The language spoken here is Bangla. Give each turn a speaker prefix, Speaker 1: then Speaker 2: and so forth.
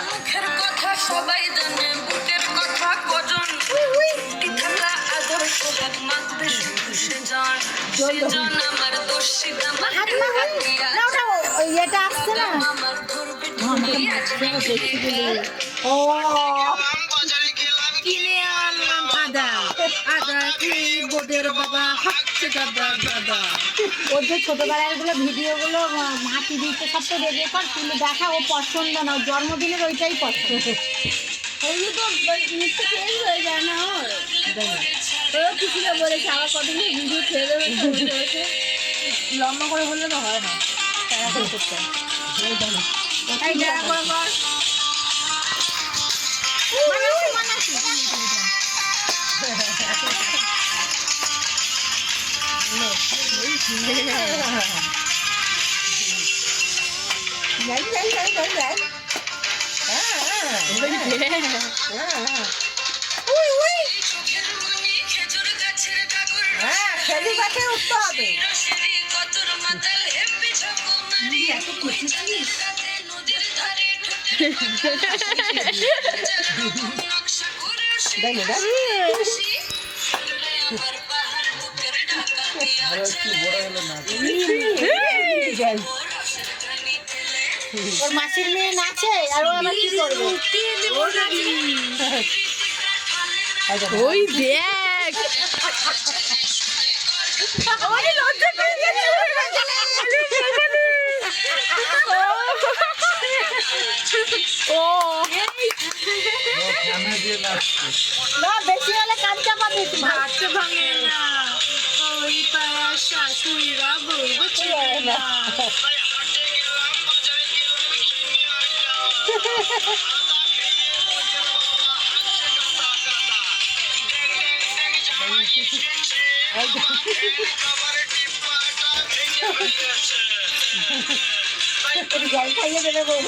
Speaker 1: মুখের কথা সবাই জানে, বুকের কথা কজন থাকা আদর সোহাগ মাখবে শুধু সেজন সেজন আমার দোষী দামা
Speaker 2: এটা আসছে না
Speaker 1: আমার ধরবে
Speaker 2: ও
Speaker 3: কিনে আনলাম আদা আদা খেয়ে বোদের বাবা হচ্ছে দাদা দাদা।
Speaker 2: ওর যে ছোটবেলার গুলো ভিডিওগুলো মা টিভিতে সব তো দেখে কর তুলে দেখা, ও পছন্দ না, ওর জন্মদিনের ওইটাই পছন্দ।
Speaker 3: ওই তো মিথ্যে চেঞ্জ হয়ে যায় না ওর। ও কিছুটা বলেছে আবার কতদিন ভিডিও ছেড়ে দেবে লম্বা করে বললে তো হয় না, তারা করে করতে হয়। এই যারা করে কর
Speaker 1: চোখের মনি খেজুর গাছের ডাগর
Speaker 3: খেজুর গাছে উঠতে হবে।
Speaker 1: রসেরি কতর মাতাল হেপি ঝকমারি রাতে নদীর ধারে ঠোঁটের নকশা করে খুশি আমার পাহাড় বুকের ঢাকা দিয়া রসের ঘানি তেলে
Speaker 2: ওর মাসির মেয়ে নাচে আর ও আবার কি করবে?
Speaker 3: ওই দেখ ও
Speaker 2: না বেশি হলে কান চাপা দিস
Speaker 3: ভাত ভাঙে না ওই পাড়া শাশুড়িরা বলবো না।
Speaker 2: জল খাইয়ে দেবে বউ।